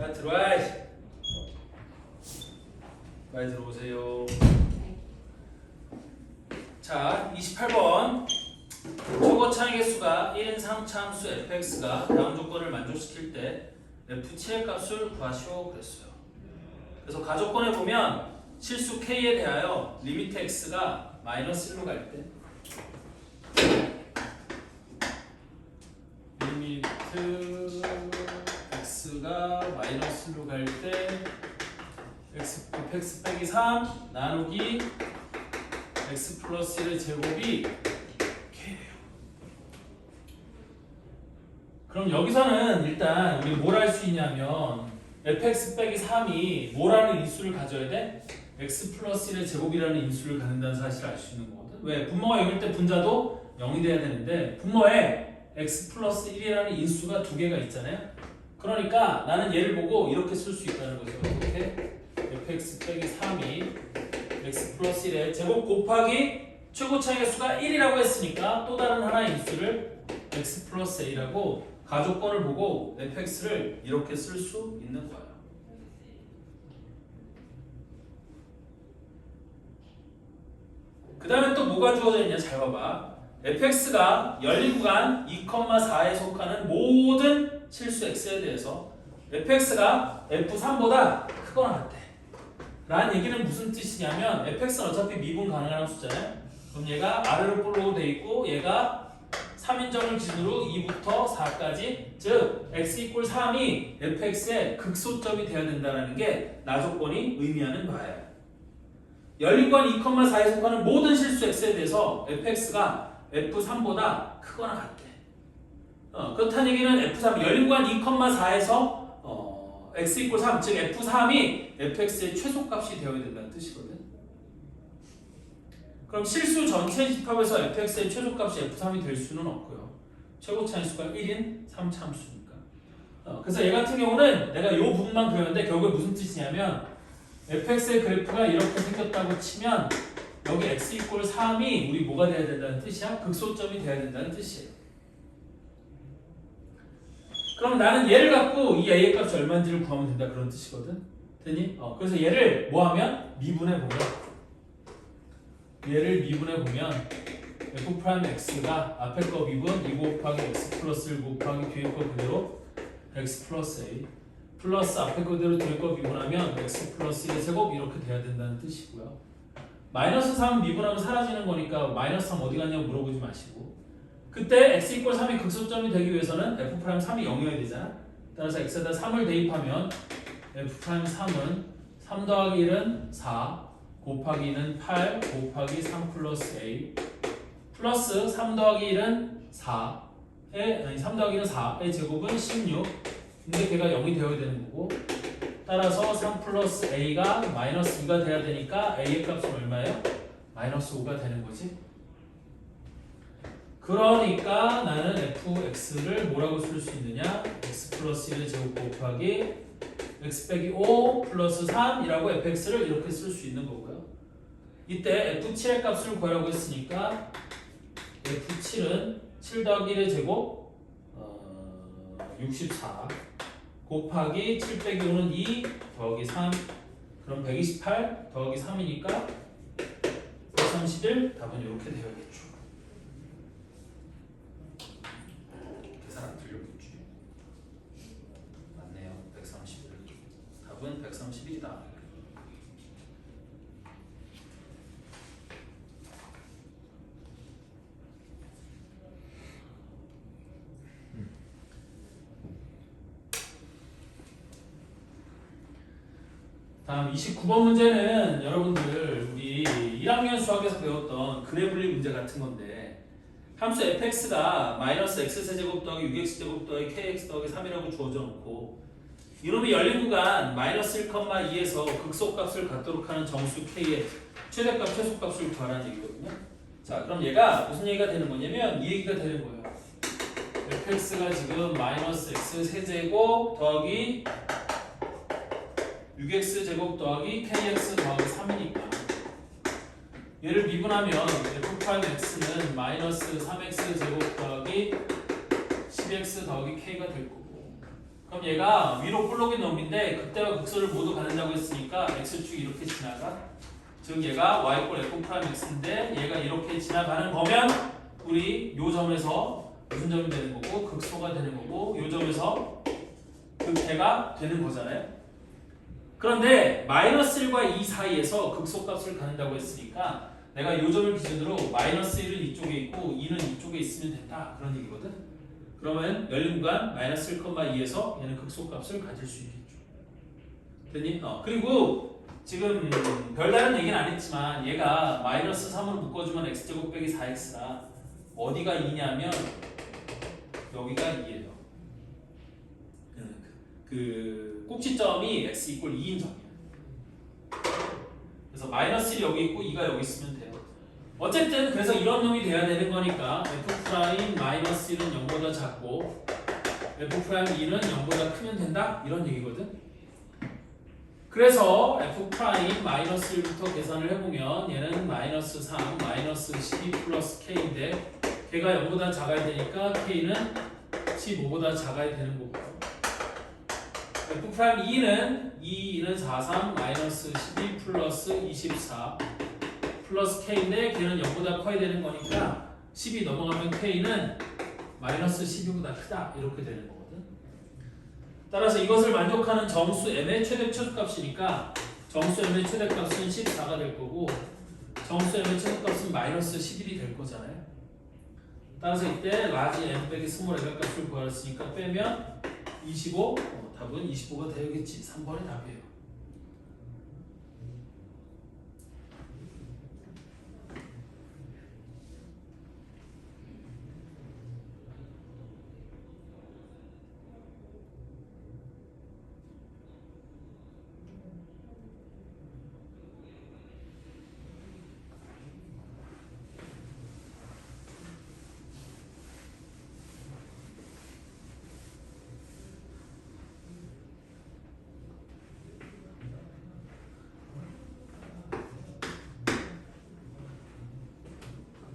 자, 들어와야지. 빨리 들어오세요. 자, 28번. 최고차의 개수가 1인 상차함수 fx가 다음 조건을 만족시킬 때 f7의 값을 구하시오 그랬어요. 그래서 가조건에 보면 실수 k에 대하여 리미트 x가 마이너스 1로 갈 때 리미트 x가 마이너스 1로 갈 때 fx 빼기 3 나누기 x 플러스 1의 제곱이 k래요. 그럼 여기서는 일단 우리 뭘 할 수 있냐면 fx 빼기 3이 뭐라는 인수를 가져야 돼? x 플러스 1의 제곱이라는 인수를 갖는다는 사실을 알 수 있는 거거든. 왜? 분모가 0일 때 분자도 0이 돼야 되는데 분모에 x 플러스 1이라는 인수가 두 개가 있잖아요. 그러니까 나는 얘를 보고 이렇게 쓸 수 있다는 거죠. 이렇게 fx 빼기 3이 x 플러스 1의 제곱 곱하기 최고차의 개수가 1이라고 했으니까 또 다른 하나의 인수를 x 플러스 a라고 가조건을 보고 fx를 이렇게 쓸 수 있는 거예요. 그 다음에 또 뭐가 주어져 있냐 잘 봐봐. fx가 열린 구간 2,4에 속하는 모든 실수 x에 대해서 fx가 f3보다 크거나 같대 라는 얘기는 무슨 뜻이냐면 fx는 어차피 미분 가능한 숫자잖아요. 그럼 얘가 아래로 볼로 돼 있고 얘가 3인정을 기준으로 2부터 4까지 즉 x 이퀄 3이 fx의 극소점이 되어야 된다는 게 나조건이 의미하는 바예요. 열린 구간 2,4에 속하는 모든 실수 x에 대해서 fx가 f3보다 크거나 같대. 그렇다는 얘기는 f3 열린 구간 2,4에서 x 이퀄 3 즉 f3이 fx의 최소값이 되어야 된다는 뜻이거든. 그럼 실수 전체 집합에서 fx의 최소값이 f3이 될 수는 없고요. 최고차함수가 1인 3차함수니까. 그래서 얘 같은 경우는 내가 이 부분만 그렸는데 결국에 무슨 뜻이냐면 fx의 그래프가 이렇게 생겼다고 치면 여기 x 이퀄 3이 우리 뭐가 돼야 된다는 뜻이야? 극소점이 돼야 된다는 뜻이에요. 그럼 나는 얘를 갖고 이 a의 값이 얼마인지를 구하면 된다 그런 뜻이거든. 되니? 그래서 얘를 뭐 하면? 미분해 보면 얘를 미분해 보면 f'x가 앞에 거 미분 2 곱하기 x 플러스 1 곱하기 뒤에 거 그대로 x 플러스 a 플러스 앞에 그대로 뒤에 거 미분하면 x 플러스 1의 제곱 이렇게 돼야 된다는 뜻이고요. 마이너스 3 미분하면 사라지는 거니까 마이너스 3 어디 갔냐고 물어보지 마시고 그때 x 이퀄 3이 극소점이 되기 위해서는 f'3이 0이어야 되잖아. 따라서 x에다 3을 대입하면 f'3은 3 더하기 1은 4 곱하기 2는 8 곱하기 3 플러스 a 플러스 3 더하기 1은 3 더하기 1은 4의 제곱은 16 근데 걔가 0이 되어야 되는 거고 따라서 3 플러스 a가 마이너스 2가 돼야 되니까 a의 값은 얼마예요? 마이너스 5가 되는 거지. 그러니까 나는 fx를 뭐라고 쓸 수 있느냐? x 플러스 1의 제곱 곱하기 x 빼기 5 플러스 3이라고 fx를 이렇게 쓸 수 있는 거고요. 이때 f7의 값을 구하라고 했으니까 f7은 7 더하기 1의 제곱 64 곱하기 7 빼기 5는 2 더하기 3 그럼 128 더하기 3이니까 131 답은 이렇게 되어야겠죠. 계산 안 틀렸겠지. 맞네요. 131 답은 131이다. 다음 29번 문제는 여러분들 우리 1학년 수학에서 배웠던 근해 분리 문제 같은 건데 함수 fx가 마이너스 x세제곱 더하기 6x제곱 더하기 kx 더하기 3이라고 주어져 놓고 이놈이 열린 구간 마이너스 1,2에서 극소값을 갖도록 하는 정수 k의 최대값 최소값을 구하라는 얘기거든요. 자 그럼 얘가 무슨 얘기가 되는 거냐면 이 얘기가 되는 거예요. fx가 지금 마이너스 x세제곱 더하기 6x제곱 더하기 kx 더하기 3이니까 얘를 미분하면 f'x는 마이너스 3x제곱 더하기 10x 더하기 k가 될 거고 그럼 얘가 위로 볼록인 놈인데 극대와 극소를 모두 갖는다고 했으니까 x축이 이렇게 지나가. 즉 얘가 y 꼴 f 프라임 x인데 얘가 이렇게 지나가는 거면 우리 요 점에서 무슨 점이 되는 거고 극소가 되는 거고 요 점에서 극대가 되는 거잖아요. 그런데 마이너스 1과 2 사이에서 극소값을 갖는다고 했으니까 내가 요 점을 기준으로 마이너스 1은 이쪽에 있고 2는 이쪽에 있으면 된다 그런 얘기거든. 그러면 열린 구간 마이너스 1,2에서 얘는 극소값을 가질 수 있겠죠. 됐니? 그리고 지금 별다른 얘기는 안 했지만 얘가 마이너스 3으로 묶어주면 x제곱 빼기 4x라 어디가 2냐면 여기가 2예요. 그 꼭지점이 x 이꼴 2인 점이야. 그래서 마이너스 1이 여기 있고 2가 여기 있으면 돼요. 어쨌든 그래서 이런 놈이 돼야 되는 거니까 f 프라임 마이너스 1은 0보다 작고 f 프라임 2는 0보다 크면 된다 이런 얘기거든. 그래서 f 프라임 마이너스 1부터 계산을 해보면 얘는 마이너스 3 마이너스 12 플러스 k인데 걔가 0보다 작아야 되니까 k는 15보다 작아야 되는 거고요. f 프라임 2는 43 마이너스 12 플러스 24 플러스 k인데 걔는 0보다 커야 되는 거니까 10이 넘어가면 k는 마이너스 12보다 크다 이렇게 되는 거거든. 따라서 이것을 만족하는 정수 m의 최대값이니까 정수 m의 최대값은 14가 될 거고 정수 m의 최대값은 마이너스 11이 될 거잖아요. 따라서 이때 라지 m 빼기 스몰 m의 값을 구하였으니까 빼면 25 답은 25가 되겠지. 3번이 답이에요.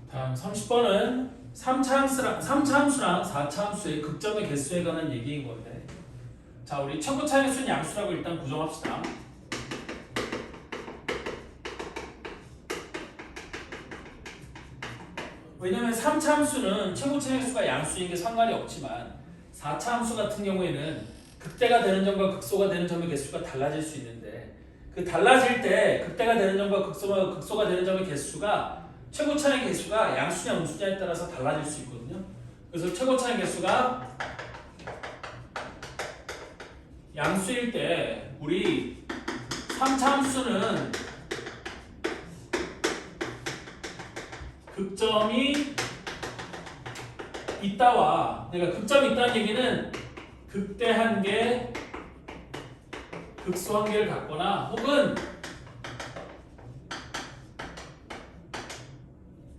다음 30번은 3차 함수랑 4차 함수의 극점의 개수에 관한 얘기인 건데 자 우리 최고차의 수는 양수라고 일단 구정합시다. 왜냐면 3차 함수는 최고차의 수가 양수인 게 상관이 없지만 4차 함수 같은 경우에는 극대가 되는 점과 극소가 되는 점의 개수가 달라질 수 있는데 그 달라질 때 극대가 되는 점과 극소가 되는 점의 개수가 최고차의 개수가 양수냐 음수냐에 따라서 달라질 수 있거든요. 그래서 최고차의 개수가 양수일 때 우리 3차 함수는 극점이 있다와 내가 극점이 있다는 얘기는 극대 한 개, 극소 한 개를 갖거나 혹은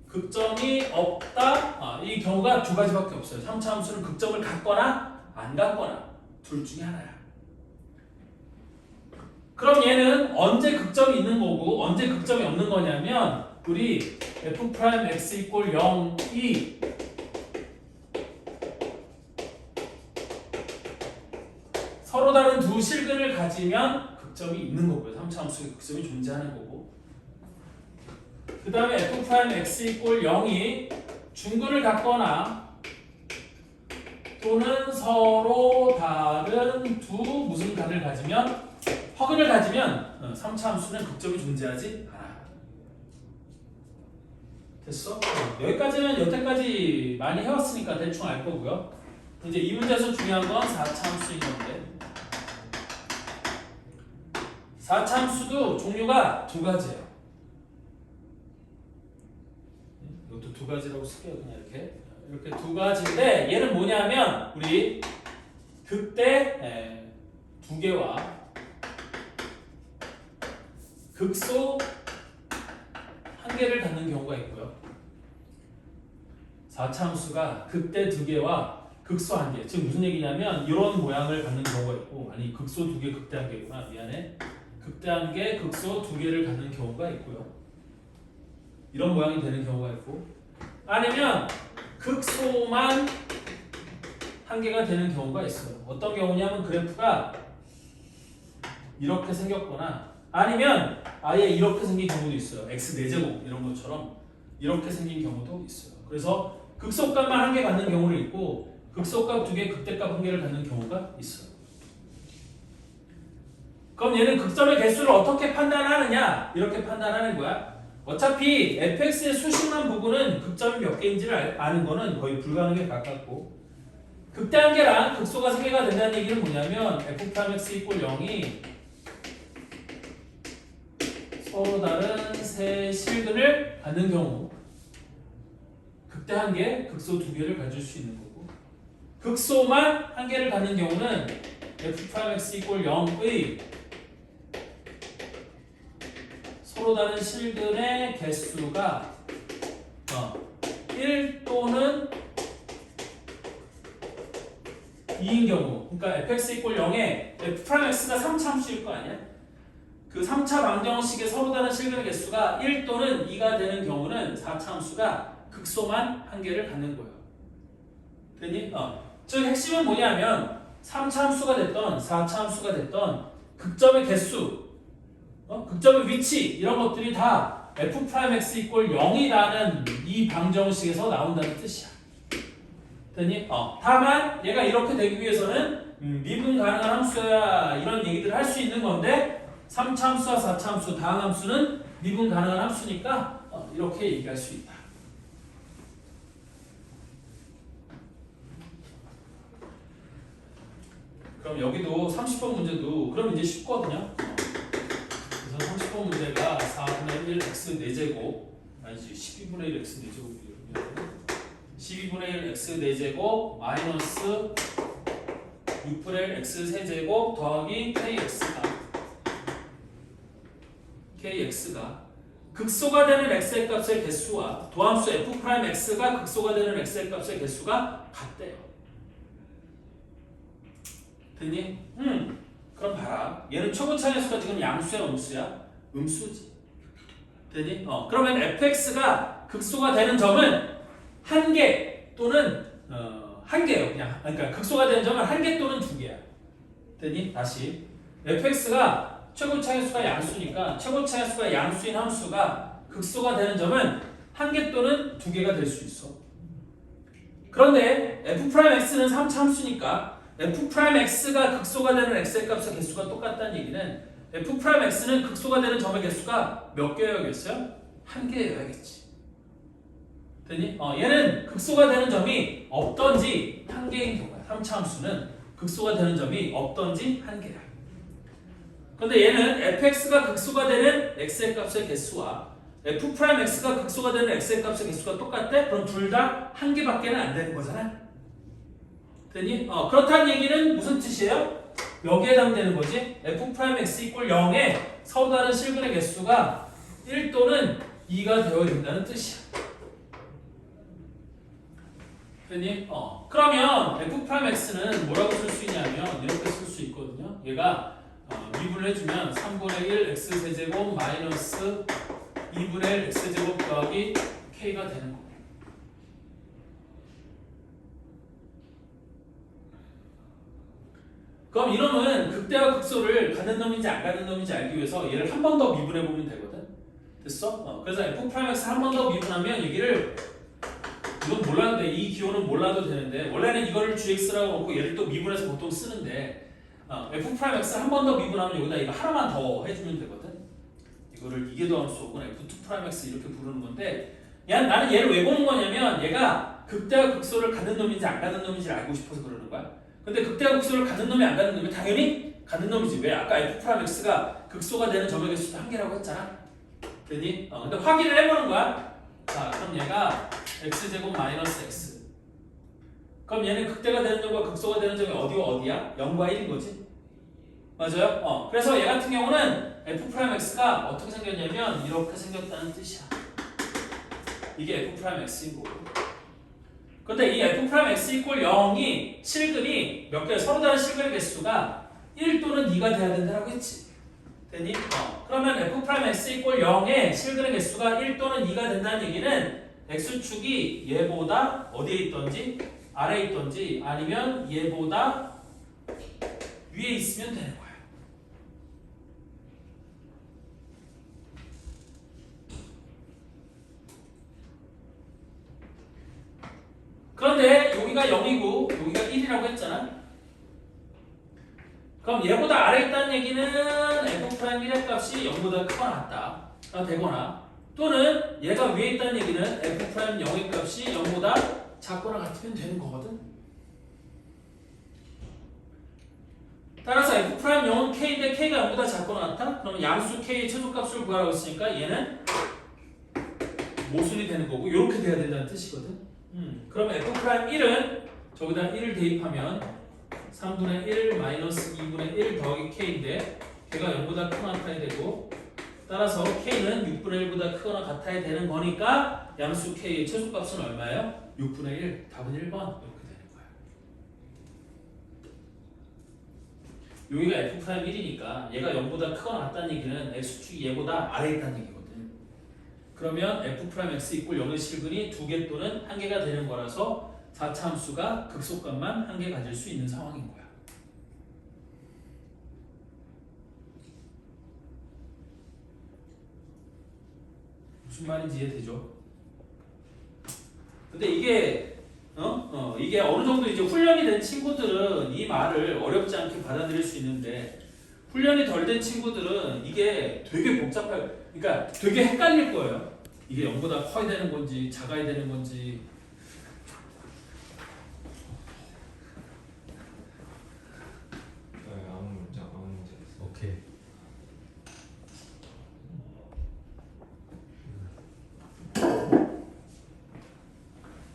극점이 없다. 이 경우가 두 가지밖에 없어요. 3차 함수는 극점을 갖거나 안 갖거나 둘 중에 하나야. 그럼 얘는 언제 극점이 있는 거고 언제 극점이 없는 거냐면 우리 f 프라임 x 이꼴 0이 서로 다른 두 실근을 가지면 극점이 있는 거고요. 3차 함수의 극점이 존재하는 거고 그 다음에 f 프라임 x 이꼴 0이 중근을 갖거나 또는 서로 다른 두 무슨 간을 가지면 허근을 가지면 3차 함수는 극점이 존재하지 않아. 됐어? 여기까지는 여태까지 많이 해왔으니까 대충 알 거고요. 이제 이 문제에서 중요한 건 4차 함수인 건데 4차 함수도 종류가 두 가지예요. 이것도 두 가지라고 쓸게요. 그냥 이렇게 두 가지인데 얘는 뭐냐면 우리 극대 두 개와 극소 한 개를 갖는 경우가 있고요. 4차 함수가 극대 두 개와 극소 한 개. 지금 무슨 얘기냐면 이런 모양을 갖는 경우가 있고 아니 극소 두 개, 극대 한 개구나. 미안해. 극대 한 개, 극소 두 개를 갖는 경우가 있고요. 이런 모양이 되는 경우가 있고 아니면 극소만 한계가 되는 경우가 있어요. 어떤 경우냐면 그래프가 이렇게 생겼거나 아니면 아예 이렇게 생긴 경우도 있어요. x 4제곱 이런 것처럼 이렇게 생긴 경우도 있어요. 그래서 극소값만 한계 갖는 경우를 있고 극소값 2개, 극대값 한계를 갖는 경우가 있어요. 그럼 얘는 극점의 개수를 어떻게 판단하느냐? 이렇게 판단하는 거야. 어차피 fx의 수식만 부분은 극점이 몇 개인지를 아는 거는 거의 불가능에 가깝고 극대 한계랑 극소가 3개가 된다는 얘기는 뭐냐면 f'x = 0이 서로 다른 세 실근을 갖는 경우 극대 한계, 극소 2개를 가질 수 있는 거고 극소만 한계를 갖는 경우는 f'x = 0의 서로 다른 실근의 개수가 1 또는 2인 경우, 그러니까 fx = 0에 f'x가 3차 함수일 거 아니야? 그 3차 방정식의 서로 다른 실근의 개수가 1 또는 2가 되는 경우는 4차 함수가 극소만 한계를 갖는 거예요. 됐니? 즉 핵심은 뭐냐면 3차 함수가 됐던 4차 함수가 됐던 극점의 개수, 극점의 위치 이런 것들이 다 f'x = 0이라는 이 방정식에서 나온다는 뜻이야. 됐니? 다만 얘가 이렇게 되기 위해서는 미분 가능한 함수야 이런 얘기들을 할 수 있는 건데 3차 함수와 4차 함수, 다항 함수는 미분 가능한 함수니까 이렇게 얘기할 수 있다. 그럼 여기도 30번 문제도 그럼 이제 쉽거든요. 그래서 30번 문제가 4분의 1 x 4제곱 아니지 12분의 1 x 4제곱이에요. 12분의 1 x 4제곱 마이너스 6분의 1 x 세제곱 더하기 kx가 극소가 되는 x의 값의 개수와 도함수 f'x가 극소가 되는 x의 값의 개수가 같대요. 됐니? 그럼 봐라. 얘는 초고차계수가 지금 양수야 음수야? 음수지. 됐니? 그러면 fx가 극소가 되는 점은 한 개 또는 한 개요. 그냥 그러니까 극소가 되는 점은 한 개 또는 2개야. 됐니? 다시 fx가 최고차계수가 양수니까 최고차계수가 양수인 함수가 극소가 되는 점은 한 개 또는 2개가 될 수 있어. 그런데 f'x는 3차 함수니까 f'x가 극소가 되는 x의 값의 개수가 똑같다는 얘기는 f'x는 극소가 되는 점의 개수가 몇 개여야겠어요? 한 개여야겠지. 됐니? 얘는 극소가 되는 점이 없던지 한 개인 경우야. 3차 함수는 극소가 되는 점이 없던지 한 개야. 근데 얘는 fx가 극소가 되는 x의 값의 개수와 f'x가 극소가 되는 x의 값의 개수가 똑같대? 그럼 둘 다 한 개밖에는 안 되는 거잖아. 됐니? 그렇다는 얘기는 무슨 뜻이에요? 여기에 해당되는 거지. f'x = 0에 서로 다른 실근의 개수가 1 또는 2가 되어야 된다는 뜻이야. 됐니? 그러면 f'x는 뭐라고 쓸 수 있냐면 이렇게 쓸 수 있거든요. 얘가 미분을 해주면 3분의 1 x 세제곱 마이너스 2분의 1 x 제곱 더하기 k가 되는 거예요. 그럼 이놈은 극대와 극소를 갖는 놈인지 안 갖는 놈인지 알기 위해서 얘를 한 번 더 미분해 보면 되거든. 됐어? 그래서 f'x 한 번 더 미분하면 얘기를 이건 몰라도 돼. 이 기호는 몰라도 되는데 원래는 이거를 gx라고 놓고 얘를 또 미분해서 보통 쓰는데 f'x 한 번 더 미분하면 여기다 이거 하나만 더 해주면 되거든. 이거를 이게 더할 수 없구나. f2'x 이렇게 부르는 건데 나는 얘를 왜 보는 거냐면 얘가 극대와 극소를 갖는 놈인지 안 갖는 놈인지 알고 싶어서 그러는 거야. 근데 극대와 극소를 갖는 놈이 안 갖는 놈이 당연히 갖는 놈이지. 왜? 아까 f'x가 극소가 되는 점의 개수도 한 개라고 했잖아. 됐니? 근데 확인을 해보는 거야. 자, 그럼 얘가 x제곱 마이너스 x. 그럼 얘는 극대가 되는 점과 극소가 되는 점이 어디와 어디야? 0과 1인 거지. 맞아요? 그래서 얘 같은 경우는 f'x가 어떻게 생겼냐면 이렇게 생겼다는 뜻이야. 이게 f'x인 거고. 근데 이 f'x = 0이 실근이 몇 개, 서로 다른 실근의 개수가 1 또는 2가 돼야 된다고 했지. 됐니? 그러면 f'x = 0의 실근의 개수가 1 또는 2가 된다는 얘기는 x축이 얘보다 어디에 있던지 아래에 있던지 아니면 얘보다 위에 있으면 되는 거야. 그런데 여기가 0이고 여기가 1이라고 했잖아. 그럼 얘보다 아래에 있다는 얘기는 f'1의 값이 0보다 크거나 같다. 되거나 또는 얘가 위에 있다는 얘기는 f'0의 값이 0보다 작거나 같으면 되는 거거든. 따라서 f'0은 k인데 k가 0보다 작거나 같아? 그러면 양수 k의 최소값을 구하라고 했으니까 얘는 모순이 되는 거고 이렇게 돼야 된다는 뜻이거든. 그럼 f'1은 저기다 1을 대입하면 3분의 1 마이너스 2분의 1 더하기 k인데 걔가 0보다 크거나 같아야 되고 따라서 k는 6분의 1보다 크거나 같아야 되는 거니까 양수 k의 최소값은 얼마예요? 6분의 1, 답은 1번 이렇게 되는 거야. 여기가 f'1이니까 얘가 0보다 크거나 같다는 얘기는 x축이 얘보다 아래에 있다는 얘기거든. 그러면 f'x 이꼴 0의 실근이 2개 또는 1개가 되는 거라서 4차 함수가 극소값만 1개 가질 수 있는 상황인 거야. 무슨 말인지 이해되죠? 근데 이게 이게 어느 정도 이제 훈련이 된 친구들은 이 말을 어렵지 않게 받아들일 수 있는데 훈련이 덜 된 친구들은 이게 되게 복잡할, 그러니까 되게 헷갈릴 거예요. 이게 0보다 커야 되는 건지 작아야 되는 건지. 아무 문제 있어. 오케이.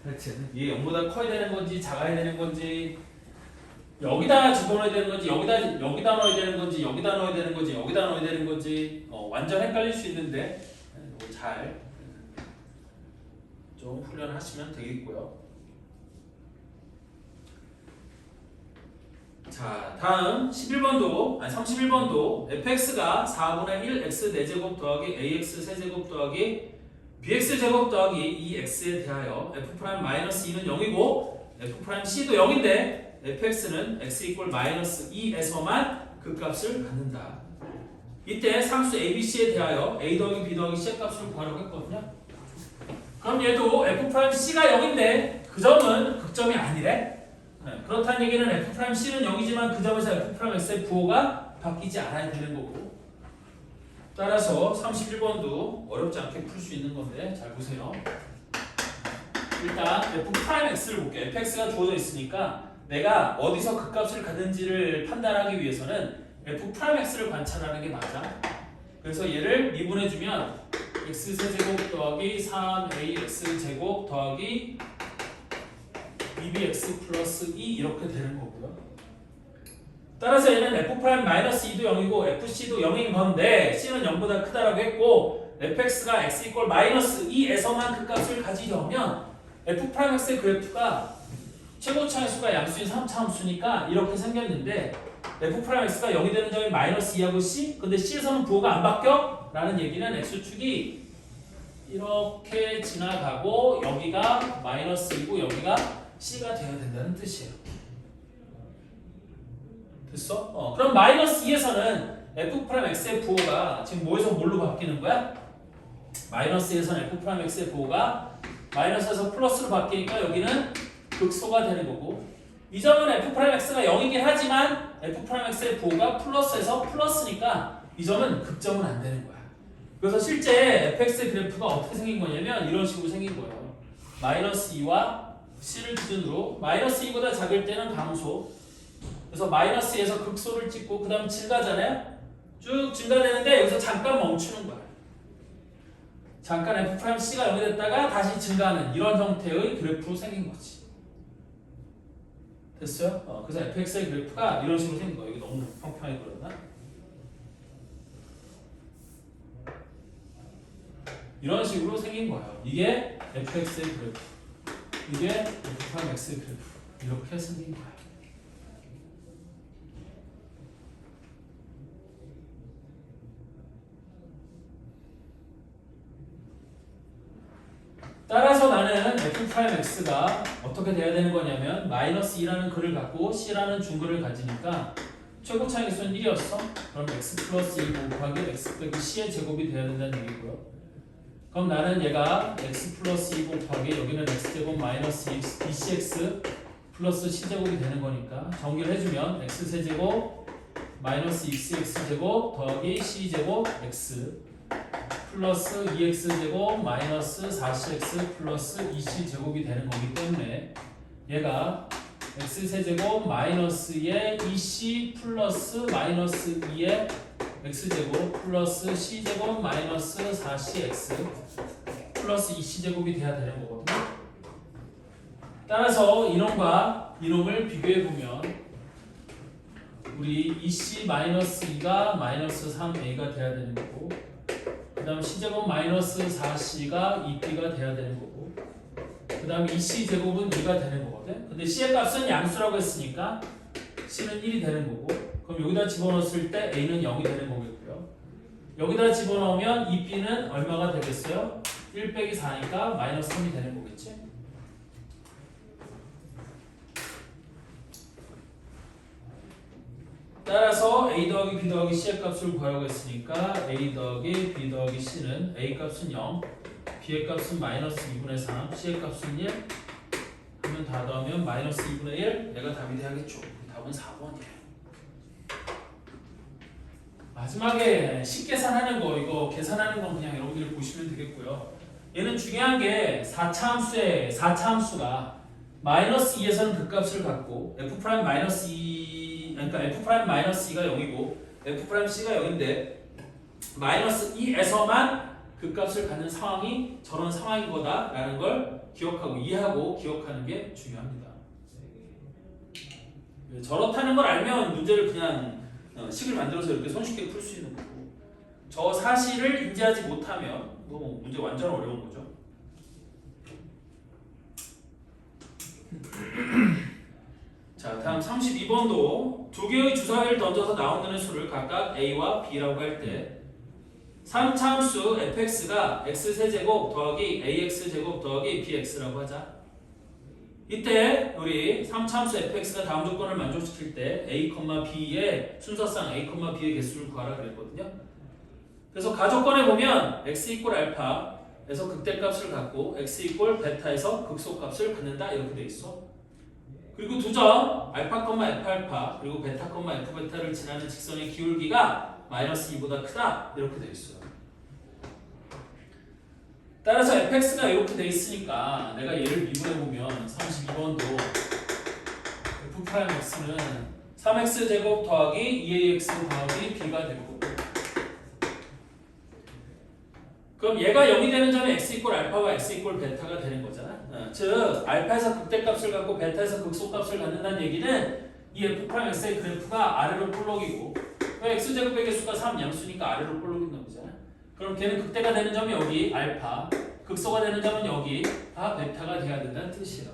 대체는 이게 0보다 커야 되는 건지 작아야 되는 건지 여기다 집어넣어야 되는 건지 여기다 넣어야 되는 건지 여기다 넣어야 되는 건지 여기다 넣어야 되는 건지 완전 헷갈릴 수 있는데 잘 좀 훈련하시면 되겠고요. 자, 다음 11번도 31번도 fx가 4분의 1 x 4제곱 더하기 ax 세제곱 더하기 bx 제곱 더하기 2x에 대하여 f'-2는 0이고 f'c도 0인데 fx는 x 이꼴 마이너스 2에서만 그 값을 갖는다. 이때 상수 abc에 대하여 a 더하기 b 더하기 c의 값을 구하라고 했거든요. 그럼 얘도 f'c가 0인데 그 점은 극점이 아니래. 그렇다는 얘기는 f'c는 0이지만 그 점에서 f'x의 부호가 바뀌지 않아야 되는 거고. 따라서 31번도 어렵지 않게 풀 수 있는 건데 잘 보세요. 일단 f'x를 볼게요. fx가 주어져 있으니까 내가 어디서 그 값을 갖는지를 판단하기 위해서는 f'x를 관찰하는 게 맞아. 그래서 얘를 미분해주면 x세제곱 더하기 3ax제곱 더하기 2bx 플러스 2 이렇게 되는 거고요. 따라서 얘는 f'-2도 0이고 fc도 0인 건데 c는 0보다 크다라고 했고 fx가 x 이꼴 마이너스 2에서만 그 값을 가지려면 f'x의 그래프가 최고차의 수가 양수인 3차 함수니까 이렇게 생겼는데 f'x가 0이 되는 점이 마이너스 2하고 c? 근데 c에서는 부호가 안 바뀌어? 라는 얘기는 x축이 이렇게 지나가고 여기가 마이너스이고 여기가 c가 되어야 된다는 뜻이에요. 됐어? 그럼 마이너스 2에서는 f'x의 부호가 지금 뭐에서 뭘로 바뀌는 거야? 마이너스 2에서는 f'x의 부호가 마이너스에서 플러스로 바뀌니까 여기는 극소가 되는 거고 이 점은 f'x가 0이긴 하지만 f'x의 부호가 플러스에서 플러스니까 이 점은 극점은 안 되는 거야. 그래서 실제 fx의 그래프가 어떻게 생긴 거냐면 이런 식으로 생긴 거예요. 마이너스 2와 c를 기준으로 마이너스 2보다 작을 때는 감소, 그래서 마이너스 2에서 극소를 찍고 그 다음 증가잖아요. 쭉 증가되는데 여기서 잠깐 멈추는 거야. 잠깐 f'c가 0이 됐다가 다시 증가하는 이런 형태의 그래프로 생긴 거지. 됐어요? 그래서 fx의 그래프가 이런 식으로 생긴 거예요. 이게 너무 평평하게 그렸나? 이런 식으로 생긴 거예요. 이게 fx의 그래프, 이게 f'x의 그래프 이렇게 생긴 거예요. 따라서 나는 f'x가 어떻게 돼야 되는 거냐면 마이너스 2라는 글을 갖고 c라는 중글을 가지니까 최고 차이수는 1이었어. 그럼 x 플러스 1 곱하기 x 빼기 c의 제곱이 돼야 된다는 얘기고요. 그럼 나는 얘가 x 플러스 2 곱하기 여기는 x제곱 마이너스 2cx 플러스 c제곱이 되는 거니까 정리를 해주면 x세제곱 마이너스 2x제곱 더하기 c제곱 x 플러스 2x제곱 마이너스 4cx 플러스 2c제곱이 되는 거기 때문에 얘가 x세제곱 마이너스의 2c 플러스 마이너스 2의 x제곱 플러스 c제곱 마이너스 4cx 플러스 2c제곱이 돼야 되는 거거든요. 따라서 이놈과 이놈을 비교해보면 우리 2c 마이너스 2가 마이너스 3a가 돼야 되는 거고 그 다음 c제곱 마이너스 4c가 2b가 돼야 되는 거고 그 다음 2c 제곱은 2가 되는 거거든. 근데 c의 값은 양수라고 했으니까 c는 1이 되는 거고 그럼 여기다 집어넣었을 때 a는 0이 되는 거겠고요. 여기다 집어넣으면 2b는 얼마가 되겠어요? 1 빼기 4니까 마이너스 3이 되는 거겠지. 따라서 a 더하기 b 더하기 c의 값을 구하라고 했으니까 a 더하기 b 더하기 c는 a 값은 0 b의 값은 마이너스 2분의 3 c의 값은 1 하면 다 더하면 마이너스 2분의 1 얘가 답이 돼야겠죠. 답은 4번이에요. 마지막에 식계산하는 거 이거 계산하는 건 그냥 여러분들이 보시면 되겠고요. 얘는 중요한 게 4차함수의 4차함수가 마이너스 2에서는 극값을 갖고 f 프라임 마이너스 2 그러니까 f 프라임 마이너스 2가 0이고 f 프라임 c가 0인데 마이너스 2에서만 극값을 갖는 상황이 저런 상황인 거다라는 걸 기억하고 이해하고 기억하는 게 중요합니다. 저렇다는 걸 알면 문제를 그냥 식을 만들어서 이렇게 손쉽게 풀 수 있는 거고 저 사실을 인지하지 못하면 뭐 문제 완전 어려운 거죠. 자, 다음 32번도 두 개의 주사위를 던져서 나오는 수를 각각 a와 b라고 할 때 3차함수 fx가 x세제곱 더하기 ax제곱 더하기 bx라고 하자. 이때 우리 3차함수 fx가 다음 조건을 만족시킬 때 a, b의 순서상 a, b의 개수를 구하라 그랬거든요. 그래서 가조건에 보면 x 이퀄 알파에서 극대값을 갖고 x 이퀄 베타에서 극소값을 갖는다 이렇게 돼 있어. 그리고 두 점 알파, f 알파 그리고 베타, f 베타를 지나는 직선의 기울기가 마이너스 2보다 크다 이렇게 돼 있어요. 따라서 fx가 이렇게 돼 있으니까 내가 얘를 미분해 보면 32번도 f 프라임 x는 3x 제곱 더하기 2ax 더하기 b가 될 거고 그럼 얘가 0이 되는 점이 x 이퀄 알파와 x 이퀄 베타가 되는 거잖아. 즉 알파에서 극대값을 갖고 베타에서 극소값을 갖는다는 얘기는 이 f 프라임 x의 그래프가 아래로 볼록이고 x 제곱의 개수가 3 양수니까 아래로 볼록인 거잖아. 그럼 걔는 극대가 되는 점이 여기 알파, 극소가 되는 점은 여기 다 베타가 돼야 된다는 뜻이에요.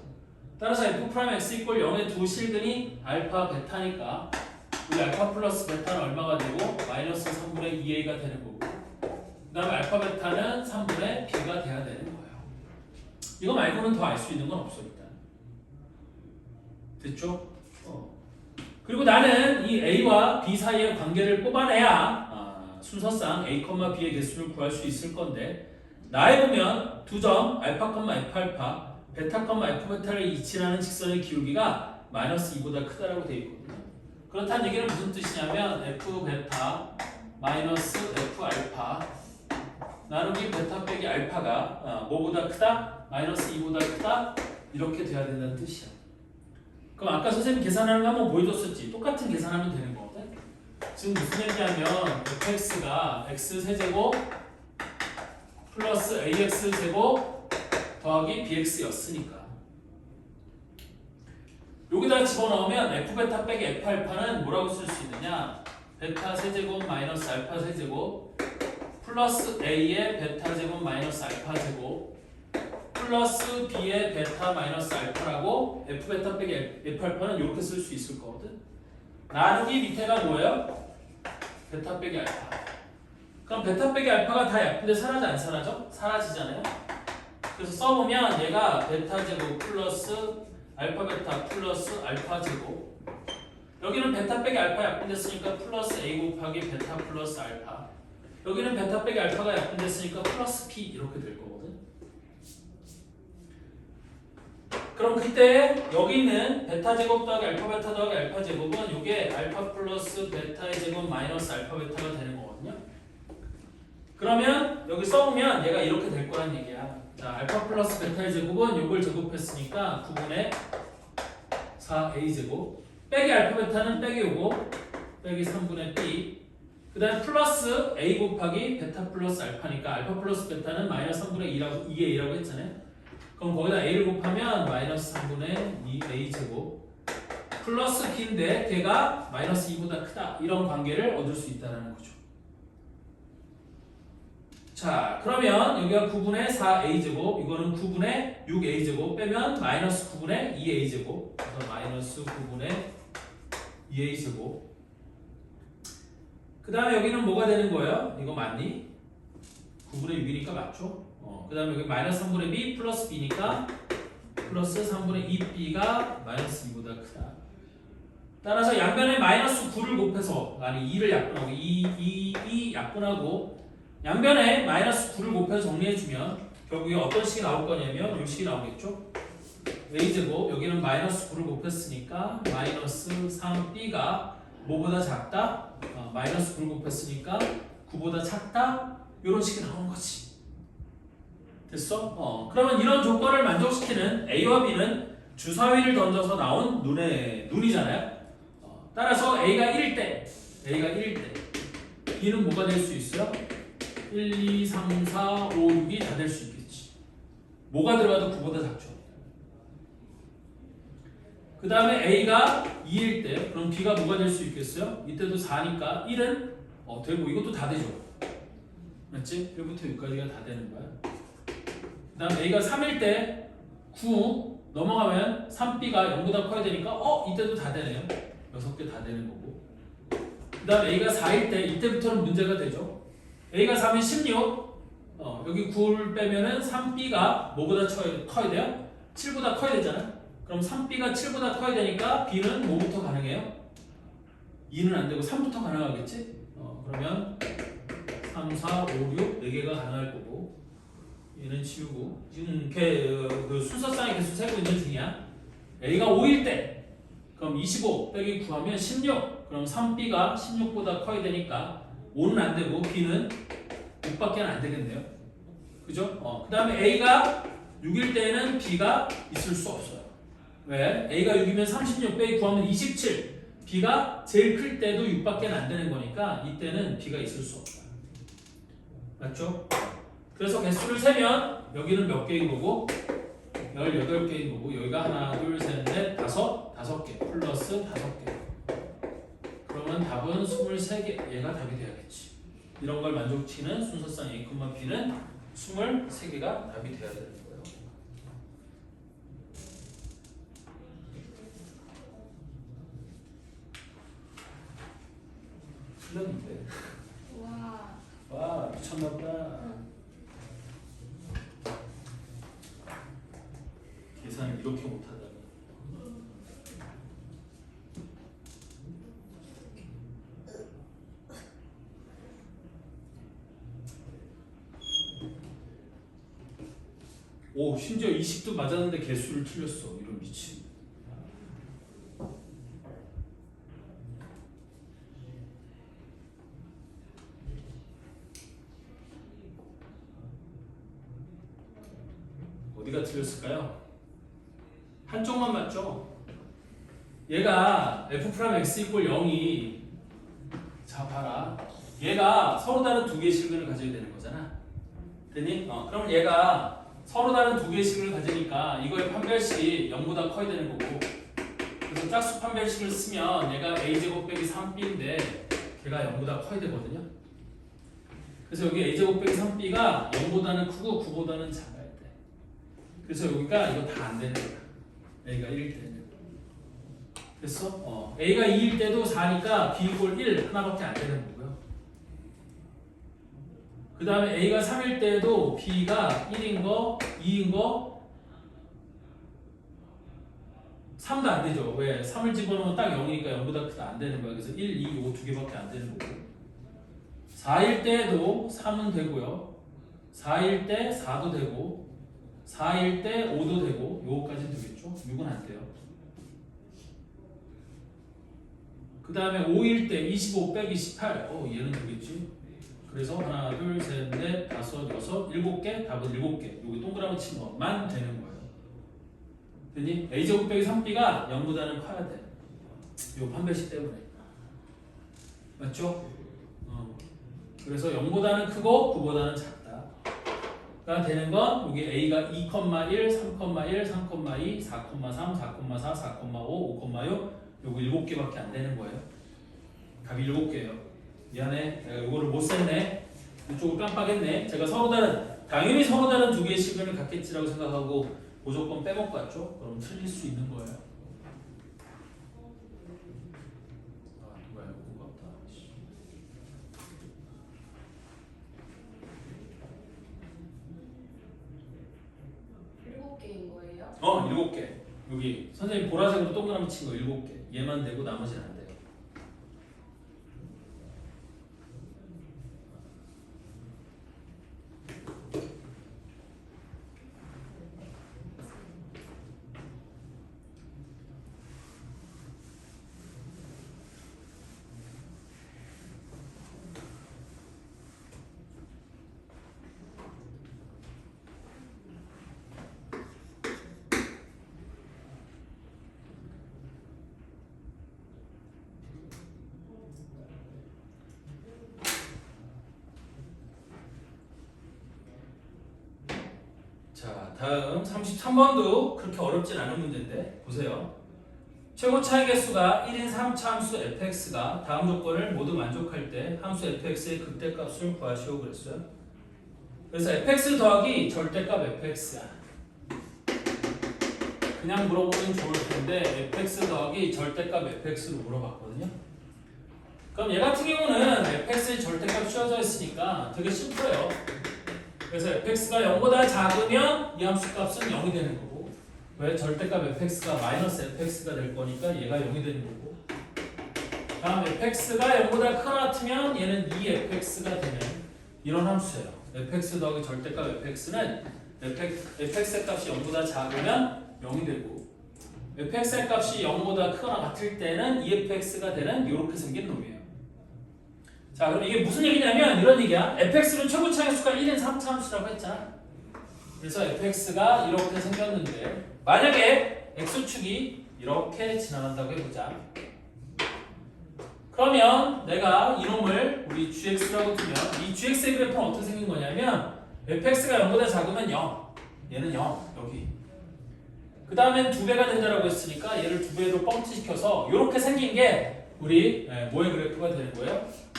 따라서 f 프라임 x 이퀄 0의 두 실근이 알파, 베타니까 우리 알파 플러스 베타는 얼마가 되고 마이너스 3분의 2a가 되는 거고 그 다음에 알파, 베타는 3분의 b가 돼야 되는 거예요. 이거 말고는 더 알 수 있는 건 없어 일단. 됐죠? 그리고 나는 이 a와 b 사이의 관계를 뽑아내야 순서상 a, b의 개수를 구할 수 있을 건데 나에 보면 두 점 알파, f 알파, 베타, f 베타를 이치하는 직선의 기울기가 마이너스 2보다 크다라고 되어 있거든요. 그렇다는 얘기는 무슨 뜻이냐면 f 베타 마이너스 f 알파 나누기 베타 빼기 알파가 뭐보다 크다? 마이너스 2보다 크다? 이렇게 돼야 된다는 뜻이야. 그럼 아까 선생님 계산하는 거 한번 보여줬었지. 똑같은 계산하면 되는 거거든. 지금 무슨 얘기냐면 fx가 x세제곱 플러스 ax제곱 더하기 bx였으니까 여기다 집어넣으면 f베타 빼기 f알파는 뭐라고 쓸 수 있느냐 베타 세제곱 마이너스 알파 세제곱 플러스 a의 베타 제곱 마이너스 알파 제곱 플러스 b의 베타 마이너스 알파라고 f베타 빼기 f알파는 이렇게 쓸 수 있을 거거든. 나누기 밑에가 뭐예요? 베타 빼기 알파. 그럼 베타 빼기 알파가 다 약분돼 사라져 안 사라져? 사라지잖아요. 그래서 써보면 얘가 베타 제곱 플러스 알파 베타 플러스 알파 제곱. 여기는 베타 빼기 알파 약분됐으니까 플러스 A 곱하기 베타 플러스 알파. 여기는 베타 빼기 알파가 약분됐으니까 플러스 P 이렇게 될 거거든. 그럼 그때 여기 있는 베타 제곱 더하기 알파 베타 더하기 알파 제곱은 이게 알파 플러스 베타의 제곱 마이너스 알파 베타가 되는 거거든요. 그러면 여기 써보면 얘가 이렇게 될 거란 얘기야. 자, 알파 플러스 베타의 제곱은 이걸 제곱했으니까 9분의 4a 제곱 빼기 알파 베타는 빼기 요거 빼기 3분의 b 그 다음에 플러스 a 곱하기 베타 플러스 알파니까 알파 플러스 베타는 마이너스 3분의 2의 2라고 했잖아요. 그럼 거기다 a를 곱하면 마이너스 3분의 2a 제곱 플러스 b인데 걔가 마이너스 2보다 크다 이런 관계를 얻을 수 있다는 거죠. 자, 그러면 여기가 9분의 4a 제곱 이거는 9분의 6a 제곱 빼면 마이너스 9분의 2a 제곱 그래서 마이너스 9분의 2a 제곱 그 다음에 여기는 뭐가 되는 거예요? 이거 맞니? 9분의 6이니까 맞죠? 그 다음에 여기 마이너스 3분의 b 플러스 b니까 플러스 3분의 2b가 마이너스 2보다 크다. 따라서 양변에 마이너스 9를 곱해서 아니 2를 약분하고 2 약분하고 양변에 마이너스 9를 곱해서 정리해주면 결국에 어떤 식이 나올 거냐면 이 식이 나오겠죠? a제곱 여기는 마이너스 9를 곱했으니까 마이너스 3b가 뭐보다 작다? 마이너스 9를 곱했으니까 9보다 작다? 이런 식이 나오는 거지. 됐어? 그러면 이런 조건을 만족시키는 A와 B는 주사위를 던져서 나온 눈이잖아요. 따라서 A가 1일 때 B는 뭐가 될 수 있어요? 1, 2, 3, 4, 5, 6이 다 될 수 있겠지. 뭐가 들어가도 9보다 작죠. 그 다음에 A가 2일 때 그럼 B가 뭐가 될 수 있겠어요? 이때도 4니까 1은 되고 이것도 다 되죠. 맞지? 1부터 6까지가 다 되는 거야. 그 다음 A가 3일 때 9 넘어가면 3B가 0보다 커야 되니까 이때도 다 되네요. 6개 다 되는 거고. 그 다음 A가 4일 때 이때부터는 문제가 되죠. A가 3이 16 여기 9를 빼면은 3B가 뭐보다 커야 돼요? 7보다 커야 되잖아. 그럼 3B가 7보다 커야 되니까 B는 뭐부터 가능해요? 2는 안 되고 3부터 가능하겠지? 그러면 3, 4, 5, 6 4개가 가능할 거고 얘는 지우고 지금 그 순서상의 개수 세고 있는 중이야. A가 5일 때 그럼 25 빼기 9 하면 16 그럼 3B가 16보다 커야 되니까 5는 안 되고 B는 6밖에 안 되겠네요. 그죠? 그 다음에 A가 6일 때는 B가 있을 수 없어요. 왜? A가 6이면 36 빼기 9 하면 27 B가 제일 클 때도 6밖에 안 되는 거니까 이때는 B가 있을 수 없다. 맞죠? 그래서 개수를 세면 여기는 몇 개인 거고 18개인 거고 여기가 하나, 둘, 셋, 넷, 다섯 개 플러스 5개 그러면 답은 23개 얘가 답이 돼야겠지. 이런 걸 만족시키는 순서상 A, B는 23개가 답이 돼야 되는 거예요. 틀렸는데. 와 미쳤나보다. 계산을 이렇게 못하다니. 오 심지어 20도 맞았는데 개수를 틀렸어. 이런 미친. 어디가 틀렸을까요? 한쪽만 맞죠? 얘가 f'(x = 0이 자 봐라 얘가 서로 다른 두 개의 실근을 가져야 되는 거잖아. 됐니? 그럼 얘가 서로 다른 두 개의 식을 가지니까 이거의 판별식 0보다 커야 되는 거고 그래서 짝수 판별식을 쓰면 얘가 a제곱 빼기 3b인데 걔가 0보다 커야 되거든요. 그래서 여기 a제곱 빼기 3b가 0보다는 크고 9보다는 작아야 돼. 그래서 여기가 이거 다 안 되는 거야. a가 1일 때는. 됐어? a가 2일 때도 4니까 b = 1 하나밖에 안 되는 거고요. 그 다음에 A가 3일 때에도 B가 1인 거, 2인 거, 3도 안 되죠. 왜? 3을 집어넣으면 딱 0이니까 0보다 크다 안 되는 거야. 그래서 1, 2, 5 두 개밖에 안 되는 거고. 4일 때에도 3은 되고요. 4일 때 4도 되고, 4일 때 5도 되고, 요거까지는 되겠죠. 6은 안 돼요. 그 다음에 5일 때 25 빼기 18. 얘는 되겠지. 그래서 하나, 둘, 셋, 넷, 다섯, 여섯, 7개, 답은 7개. 여기 동그라미 친 것만 되는 거예요. 됐니? A제곱 빼기 3B가 0보다는 커야 돼. 요 판별식 때문에. 맞죠? 그래서 0보다는 크고 9보다는 작다. 가 되는 건 여기 A가 2,1, 3,1, 3,2, 4,3, 4,4, 4,5, 5,6 요거 7개밖에 안 되는 거예요. 답이 7개예요. 미안해. 내가 요거를 못 썼네. 이쪽을 깜빡했네. 제가 당연히 서로 다른 두 개의 시간을 갖겠지라고 생각하고 무조건 빼먹고 갔죠? 그럼 틀릴 수 있는 거예요. 누가 이거 같다. 7개인 거예요? 7개. 여기 선생님 보라색으로 동그라미 친 거 7개. 얘만 되고 나머지는 안 돼요. 자, 다음 33번도 그렇게 어렵진 않은 문제인데 보세요. 최고 차이 개수가 1인 3차 함수 fx가 다음 조건을 모두 만족할 때 함수 fx의 극대값을 구하시오 그랬어요. 그래서 fx 더하기 절대값 fx야. 그냥 물어보면 좋을 텐데 fx 더하기 절대값 fx로 물어봤거든요. 그럼 얘 같은 경우는 fx의 절대값 씌워져 있으니까 되게 심플해요. 그래서 fx가 0보다 작으면 이 함수 값은 0이 되는 거고, 왜? 절대값 fx가 마이너스 fx가 될 거니까 얘가 0이 되는 거고, 다음 fx가 0보다 크거나 같으면 얘는 2fx가 되는 이런 함수예요. fx 더하기 절대값 fx는 fx의 값이 0보다 작으면 0이 되고, fx의 값이 0보다 크거나 같을 때는 2fx가 되는 이렇게 생긴 놈이에요. 자, 그럼 이게 무슨 얘기냐면 이런 얘기야. fx는 최고 차이수가 1인 3차 함수라고 했잖아. 그래서 fx가 이렇게 생겼는데 만약에 x축이 이렇게 지나간다고 해보자. 그러면 내가 이놈을 우리 gx라고 두면 이 gx의 그래프는 어떻게 생긴 거냐면 fx가 0보다 작으면 0, 얘는 0, 여기. 그 다음엔 2배가 된다라고 했으니까 얘를 2배로 뻥튀시켜서 이렇게 생긴 게 우리 뭐의 그래프가 되는 거예요?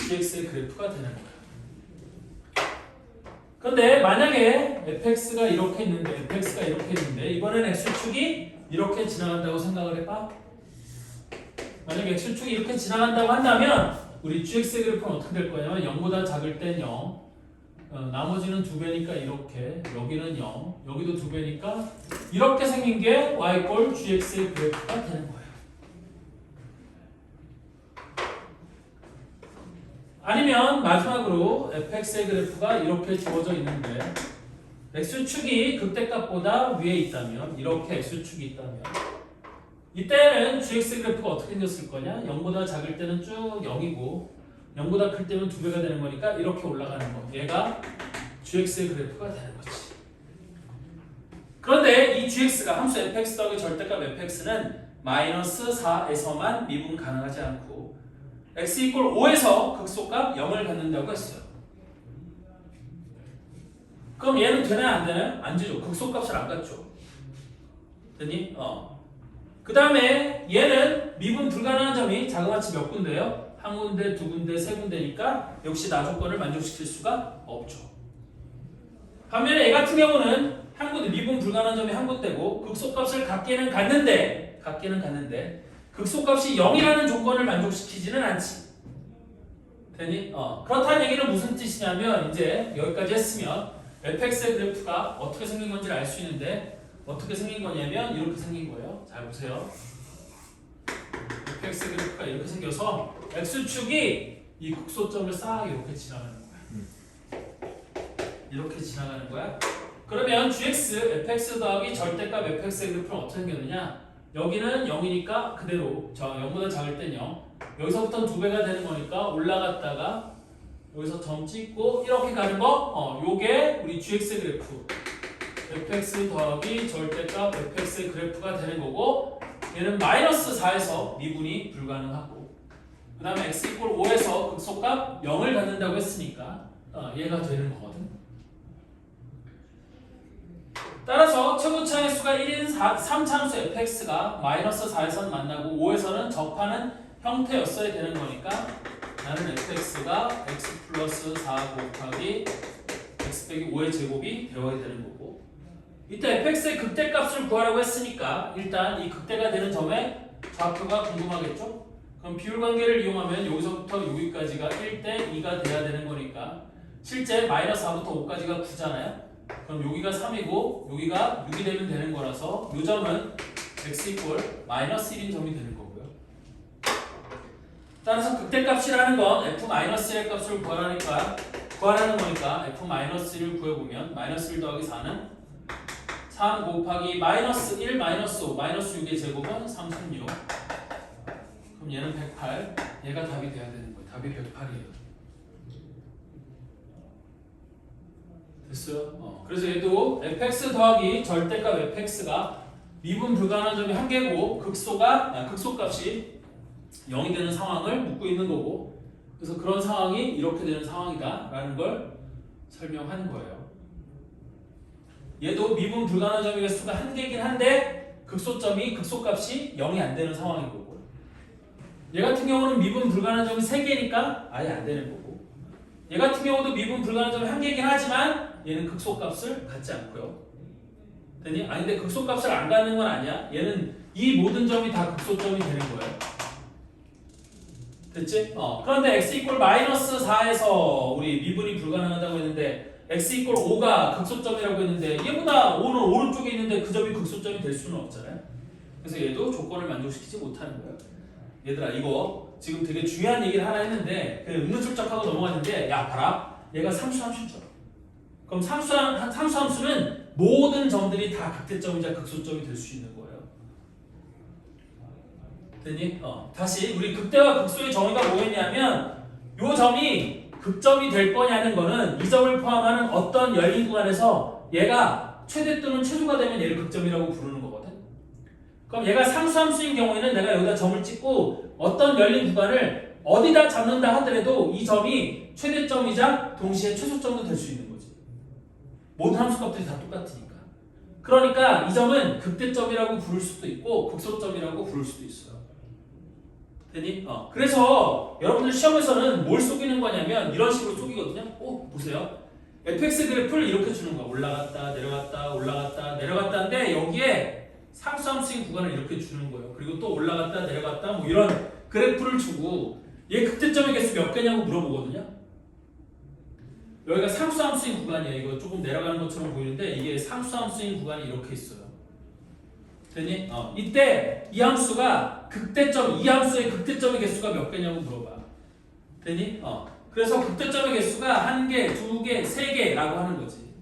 gx의 그래프가 되는 거예요. 그런데 만약에 fx가 이렇게 있는데 이번엔 x축이 이렇게 지나간다고 생각을 해봐. 만약에 x축이 이렇게 지나간다고 한다면 우리 gx의 그래프는 어떻게 될 거냐면 0보다 작을 땐 0, 나머지는 2배니까 이렇게, 여기는 0, 여기도 2배니까 이렇게 생긴 게 y 꼴 gx의 그래프가 되는 거예요. 아니면 마지막으로 fx의 그래프가 이렇게 주어져 있는데 x축이 극대값보다 위에 있다면, 이렇게 x축이 있다면 이때는 gx의 그래프가 어떻게 생겼을 거냐? 0보다 작을 때는 쭉 0이고 0보다 클 때는 2배가 되는 거니까 이렇게 올라가는 거. 얘가 gx의 그래프가 되는 거지. 그런데 이 gx가 함수 fx 더하기 절대값 fx는 마이너스 4에서만 미분 가능하지 않고 x 이퀄 5에서 극소값 0을 갖는다고 했어요. 그럼 얘는 되나요? 안 되나요? 안 되죠. 극소값을 안 갖죠. 됐니? 그 다음에 얘는 미분 불가능한 점이 자그마치 몇 군데요? 한 군데, 두 군데, 세 군데니까 역시 나조건을 만족시킬 수가 없죠. 반면에 얘 같은 경우는 한 군데, 미분 불가능한 점이 한 군데고 극소값을 갖기는 갖는데 극소값이 0이라는 조건을 만족시키지는 않지. 되니? 그렇다는 얘기는 무슨 뜻이냐면 이제 여기까지 했으면 fx의 그래프가 어떻게 생긴 건지를 알 수 있는데 어떻게 생긴 거냐면 이렇게 생긴 거예요. 잘 보세요. fx 그래프가 이렇게 생겨서 x축이 이 극소점을 싹 이렇게 지나가는 거야. 이렇게 지나가는 거야. 그러면 gx, fx 더하기 절대값 fx의 그래프는 어떻게 생겼느냐? 여기는 0이니까 그대로 0보다 작을 땐 0. 여기서부터 2배가 되는 거니까 올라갔다가 여기서 점 찍고 이렇게 가는 거 요게 우리 gx 그래프 fx 더하기 절대값 fx의 그래프가 되는 거고 얘는 마이너스 4에서 미분이 불가능하고 그 다음에 x 이퀄 5에서 극소값 0을 갖는다고 했으니까 얘가 되는 거거든. 따라서 최고차의 수가 1인 3차함수 fx가 마이너스 4에서는 만나고 5에서는 접하는 형태였어야 되는 거니까 나는 fx가 x 플러스 4 곱하기 x 빼기 5의 제곱이 되어야 되는 거고 이때 fx의 극대값을 구하라고 했으니까 일단 이 극대가 되는 점의 좌표가 궁금하겠죠? 그럼 비율관계를 이용하면 여기서부터 여기까지가 1대 2가 돼야 되는 거니까 실제 마이너스 4부터 5까지가 9잖아요? 그럼 여기가 3이고 여기가 6이 되면 되는 거라서 이 점은 x 이퀄 마이너스 1인 점이 되는 거고요. 따라서 극대값이라는 건 f-1의 값을 구하라는 거니까 f-1을 구해보면 마이너스 1 더하기 4는 3 곱하기 마이너스 1 마이너스 5 마이너스 6의 제곱은 36. 그럼 얘는 108. 얘가 답이 돼야 되는 거예요. 답이 108이에요. 됐어요? 그래서 얘도 fx 더하기 절대값 fx가 미분 불가능한 점이 한 개고 극소값이 0이 되는 상황을 묻고 있는 거고 그래서 그런 상황이 이렇게 되는 상황이다 라는 걸 설명하는 거예요. 얘도 미분 불가능한 점의 개수가 한 개긴 한데 극소값이 0이 안 되는 상황인 거고 얘 같은 경우는 미분 불가능한 점이 3개니까 아예 안 되는 거고 얘 같은 경우도 미분 불가능한 점이 한 개긴 하지만 얘는 극소값을 갖지 않고요. 되니? 아니 근데 극소값을 안 갖는 건 아니야. 얘는 이 모든 점이 다 극소점이 되는 거예요. 됐지? 그런데 x 이퀄 마이너스 4에서 우리 미분이 불가능하다고 했는데 x 이퀄 5가 극소점이라고 했는데 얘보다 5는 오른쪽에 있는데 그 점이 극소점이 될 수는 없잖아요. 그래서 얘도 조건을 만족시키지 못하는 거예요. 얘들아 이거 지금 되게 중요한 얘기를 하나 했는데 은근슬쩍하고 넘어갔는데 야 봐라 얘가 상수함수죠. 그럼 상수함수는 모든 점들이 다 극대점이자 극소점이 될 수 있는 거예요. 됐니? 다시 우리 극대와 극소의 정의가 뭐였냐면 요 점이 극점이 될 거냐는 거는 이 점을 포함하는 어떤 열린 구간에서 얘가 최대 또는 최소가 되면 얘를 극점이라고 부르는 거거든. 그럼 얘가 상수함수인 경우에는 내가 여기다 점을 찍고 어떤 열린 구간을 어디다 잡는다 하더라도 이 점이 최대점이자 동시에 최소점도 될 수 있는 거지. 모든 함수값들이 다 똑같으니까. 그러니까 이 점은 극대점이라고 부를 수도 있고 극소점이라고 부를 수도 있어요. 되니? 그래서 여러분들 시험에서는 뭘 속이는 거냐면 이런 식으로 속이거든요. 보세요. fx 그래프를 이렇게 주는 거야. 올라갔다 내려갔다 올라갔다 내려갔다인데 여기에 상수함수인 구간을 이렇게 주는 거예요. 그리고 또 올라갔다 내려갔다 뭐 이런 그래프를 주고 얘 극대점의 개수 몇 개냐고 물어보거든요. 여기가 상수함수인 구간이에요. 이거 조금 내려가는 것처럼 보이는데 이게 상수함수인 구간이 이렇게 있어요. 되니? 이때 이 함수가 이 함수의 극대점의 개수가 몇 개냐고 물어봐. 되니? 그래서 극대점의 개수가 1개, 2개, 3개라고 하는 거지.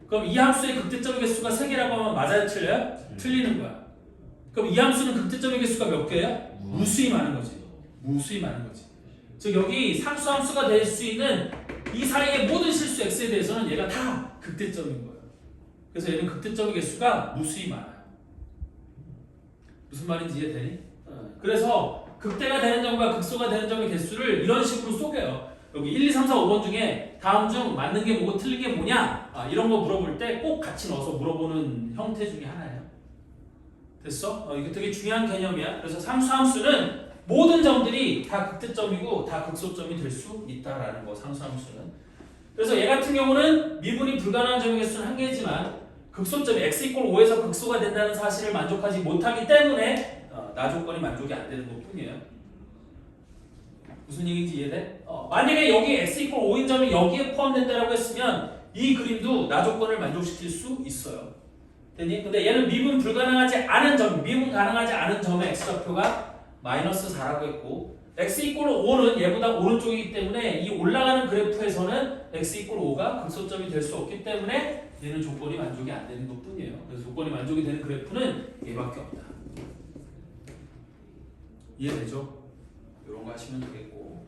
그럼 이 함수의 극대점의 개수가 3개라고 하면 맞아요? 틀려요? 틀리는 거야. 그럼 이 함수는 극대점의 개수가 몇 개예요? 무수히 많은 거지. 무수히 많은 거지. 즉 여기 상수함수가 될 수 있는 이 사이의 모든 실수 x에 대해서는 얘가 다 극대점인 거예요. 그래서 얘는 극대점의 개수가 무수히 많아요. 무슨 말인지 이해되니? 그래서 극대가 되는 점과 극소가 되는 점의 개수를 이런 식으로 속여요. 여기 1, 2, 3, 4, 5번 중에 다음 중 맞는 게 뭐고 틀린 게 뭐냐? 이런 거 물어볼 때 꼭 같이 넣어서 물어보는 형태 중에 하나예요. 됐어? 이게 되게 중요한 개념이야. 그래서 상수함수는 모든 점들이 다 극대점이고 다 극소점이 될 수 있다라는 거, 상수함수는. 그래서 얘 같은 경우는 미분이 불가능한 점의 개수는 1개지만 극소점이 x 이퀄 5에서 극소가 된다는 사실을 만족하지 못하기 때문에 나 조건이 만족이 안 되는 것 뿐이에요. 무슨 얘기인지 이해돼? 만약에 여기 x 이퀄 5인 점이 여기에 포함된다라고 했으면 이 그림도 나 조건을 만족시킬 수 있어요. 되니? 근데 얘는 미분 불가능하지 않은 점, 미분 가능하지 않은 점의 x좌표가 마이너스 4라고 했고 x 이퀄 5는 얘보다 오른쪽이기 때문에 이 올라가는 그래프에서는 x 이퀄 5가 극소점이 될 수 없기 때문에 얘는 조건이 만족이 안 되는 것 뿐이에요. 그래서 조건이 만족이 되는 그래프는 얘밖에 없다. 이해되죠? 이런 거 하시면 되겠고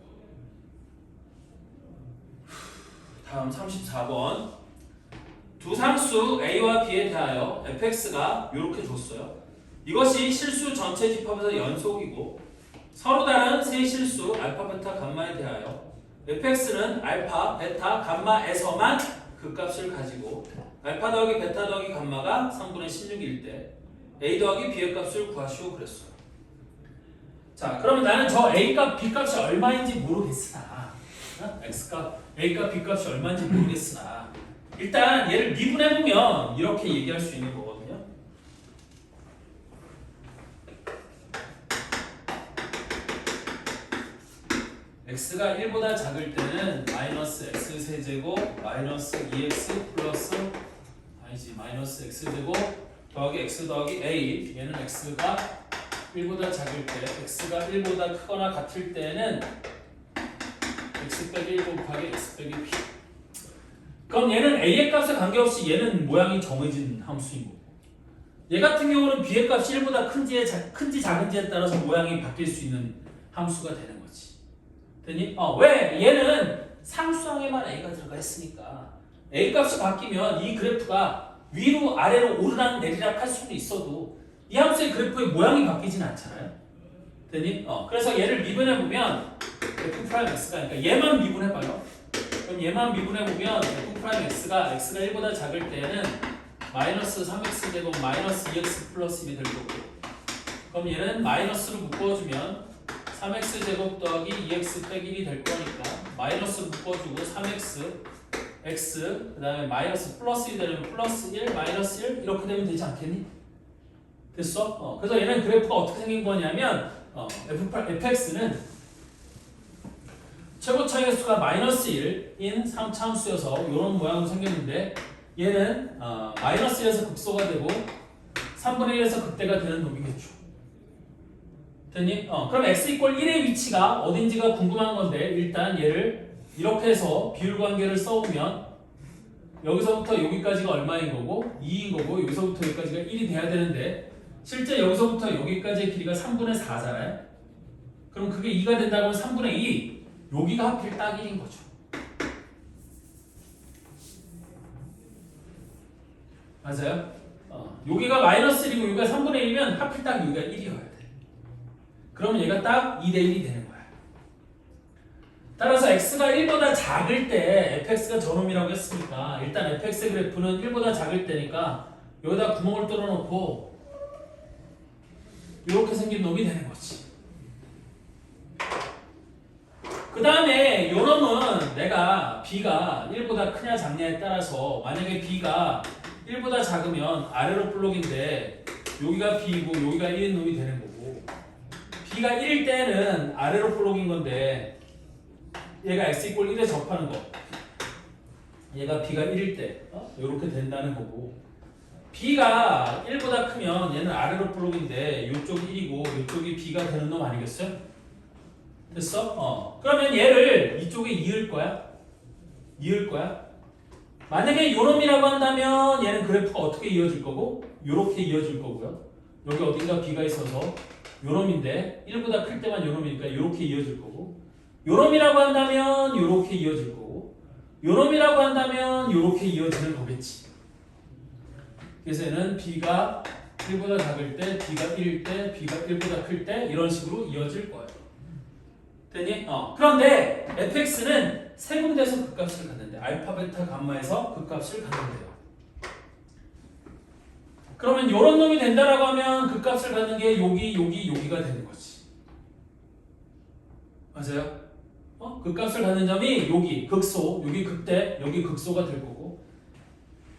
다음 34번 두 상수 A와 B에 대하여 fx가 이렇게 줬어요. 이것이 실수 전체 집합에서 연속이고 서로 다른 세 실수 알파, 베타, 감마에 대하여 fx는 알파, 베타, 감마에서만 그 값을 가지고 알파 더하기 베타 더하기 감마가 3분의 16일 때 A 더하기 B의 값을 구하시오 그랬어요. 자, 그러면 나는 저 A값, B값이 얼마인지 모르겠으나 X값, A값, B값이 얼마인지 모르겠으나 일단 얘를 미분해보면 이렇게 얘기할 수 있는 거거든요. X가 1보다 작을 때는 마이너스 X세제곱 마이너스 2X 플러스 마이너스 X제곱 더하기 X 더하기 A 얘는 X가 1보다 작을 때 X가 1보다 크거나 같을 때는 X 빼기 1 곱하기 X 빼기 P. 그럼 얘는 A의 값에 관계없이 얘는 모양이 정해진 함수인 거고 얘 같은 경우는 B의 값이 1보다 큰지 작은지에 따라서 모양이 바뀔 수 있는 함수가 되는 거지. 되니? 왜? 얘는 상수항에만 A가 들어가 있으니까 A 값이 바뀌면 이 그래프가 위로 아래로 오르락 내리락 할 수는 있어도 이 함수의 그래프의 모양이 바뀌진 않잖아요. 되니? 그래서 얘를 미분해보면 f'x가 그러니까 얘만 미분해봐요. 그럼 얘만 미분해보면 f'x가 x가 1보다 작을 때는 마이너스 3x 제곱 마이너스 2x 플러스 1이 될 거고 그럼 얘는 마이너스로 묶어주면 3x 제곱 더하기 2x 빼기 1이 될 거니까 마이너스로 묶어주고 3x x 그 다음에 마이너스 플러스 1이 되면 플러스 1 마이너스 1 이렇게 되면 되지 않겠니? 됐어? 그래서 얘는 그래프가 어떻게 생긴 거냐면 fx는 최고 차이의 수가 마이너스 1인 3차 함수여서 이런 모양으로 생겼는데 얘는 마이너스 1에서 극소가 되고 3분의 1에서 극대가 되는 놈이겠죠. 됐니? 그럼 x 이퀄 1의 위치가 어딘지가 궁금한 건데 일단 얘를 이렇게 해서 비율 관계를 써보면 여기서부터 여기까지가 얼마인 거고 2인 거고 여기서부터 여기까지가 1이 돼야 되는데 실제 여기서부터 여기까지의 길이가 3분의 4잖아요. 그럼 그게 2가 된다고 하면 3분의 2 여기가 하필 딱 1인 거죠. 맞아요? 여기가 마이너스 1이고 여기가 3분의 1이면 하필 딱 여기가 1이어야 돼. 그러면 얘가 딱 2대 1이 되는 거야. 따라서 x가 1보다 작을 때 fx가 저놈이라고 했으니까 일단 fx의 그래프는 1보다 작을 때니까 여기다 구멍을 뚫어놓고 이렇게 생긴 놈이 되는 거지. 그 다음에 요 놈은 내가 b가 1보다 크냐 작냐에 따라서 만약에 b가 1보다 작으면 아래로 블록인데 여기가 b이고 여기가 1인 놈이 되는 거고 b가 1일 때는 아래로 블록인 건데 얘가 x 이퀄 1에 접하는 거 얘가 b가 1일 때 이렇게 된다는 거고 b가 1보다 크면 얘는 아래로 블록인데 이쪽이 1이고 이쪽이 b가 되는 놈 아니겠어요? 됐어? 그러면 얘를 이쪽에 이을 거야? 이을 거야? 만약에 요놈이라고 한다면 얘는 그래프가 어떻게 이어질 거고 요렇게 이어질 거고요. 여기 어딘가 b가 있어서 요놈인데 1보다 클 때만 요놈이니까 요렇게 이어질 거고 요놈이라고 한다면 요렇게 이어질 거고 요놈이라고 한다면 요렇게 이어지는 거겠지. 그래서 얘는 b가 1보다 작을 때, b가 1일 때, b가 1보다 클 때 이런 식으로 이어질 거예요. 되니? 그런데 fx는 세 군데에서 그 값을 갖는데 알파, 베타, 감마에서 그 값을 갖는데요. 그러면 요런 놈이 된다라고 하면 그 값을 갖는 게 여기가 되는 거지. 맞아요? 그 값을 갖는 점이 여기 극소, 여기 극대, 여기 극소가 될 거고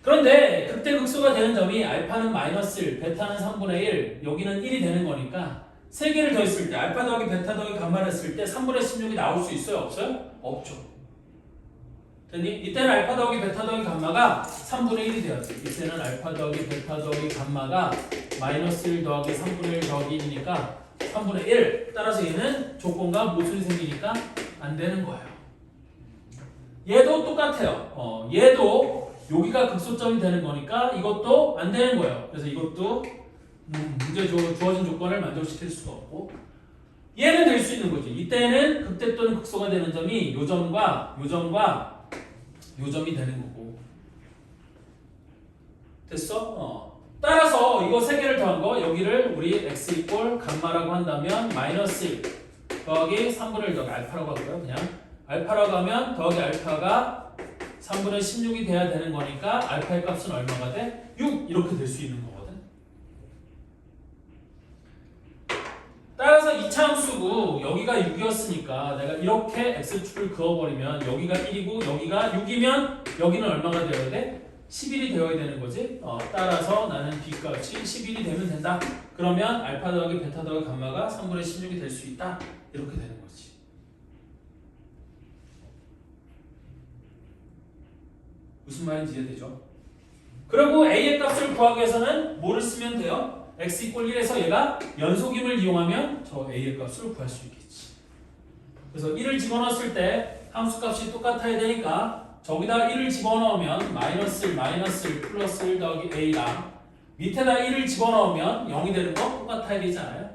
그런데 극대 극소가 되는 점이 알파는 마이너스 1, 베타는 3분의 1, 여기는 1이 되는 거니까 세 개를 더했을 때 알파 더하기 베타 더하기 감마를 했을 때 3분의 16이 나올 수 있어요? 없어요? 없죠. 됐니? 이때는 알파 더하기 베타 더하기 감마가 3분의 1이 돼야 돼. 이때는 알파 더하기 베타 더하기 감마가 마이너스 1 더하기 3분의 1 더하기 1이니까 3분의 1. 따라서 얘는 조건과 모순이 생기니까 안 되는 거예요. 얘도 똑같아요. 얘도 여기가 극소점이 되는 거니까 이것도 안 되는 거예요. 그래서 이것도 문제 주어진 조건을 만족시킬 수가 없고 얘는 될 수 있는 거지. 이때는 극대 또는 극소가 되는 점이 요점과 요점이 되는 거고. 됐어? 따라서 이거 세 개를 더한 거 여기를 우리 x 이꼴 감마라고 한다면 마이너스 1 더하기 3분의 1 더하기 알파라고 하고요. 그냥 알파라고 하면 더하기 알파가 3분의 16이 돼야 되는 거니까 알파의 값은 얼마가 돼? 6 이렇게 될 수 있는 거거든. 따라서 이차함수고 여기가 6이었으니까 내가 이렇게 x축을 그어버리면 여기가 1이고 여기가 6이면 여기는 얼마가 되어야 돼? 11이 되어야 되는 거지. 따라서 나는 b값이 11이 되면 된다. 그러면 알파 더하기 베타 더하기 감마가 3분의 16이 될 수 있다. 이렇게 되는 거지. 무슨 말인지 이해되죠? 그리고 a의 값을 구하기 위해서는 뭐를 쓰면 돼요? x 이꼴 1에서 얘가 연속임을 이용하면 저 a의 값을 구할 수 있겠지. 그래서 1을 집어넣었을 때 함수값이 똑같아야 되니까 저기다 1을 집어넣으면 마이너스 1 플러스 1 더하기 a랑 밑에다 1을 집어넣으면 0이 되는 거 똑같아야 되잖아요.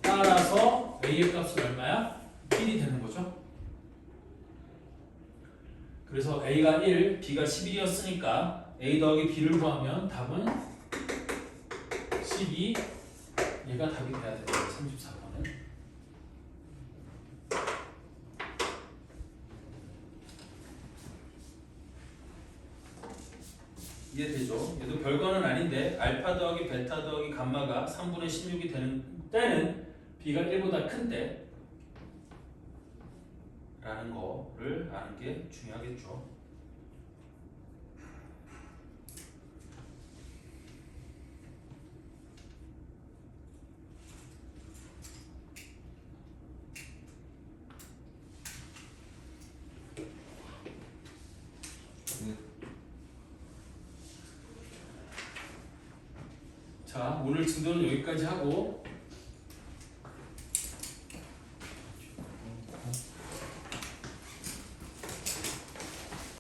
따라서 a의 값은 얼마야? 1이 되는 거죠. 그래서 a가 1, b가 11이었으니까 a 더하기 b를 구하면 답은 12. 얘가 답이 돼야 돼요. 34번은. 이해되죠? 얘도 별거는 아닌데 알파 더하기 베타 더하기 감마가 3분의 16이 되는 때는 b가 1보다 큰데 라는 거를 아는 게 중요하겠죠. 자, 오늘 진도는 여기까지 하고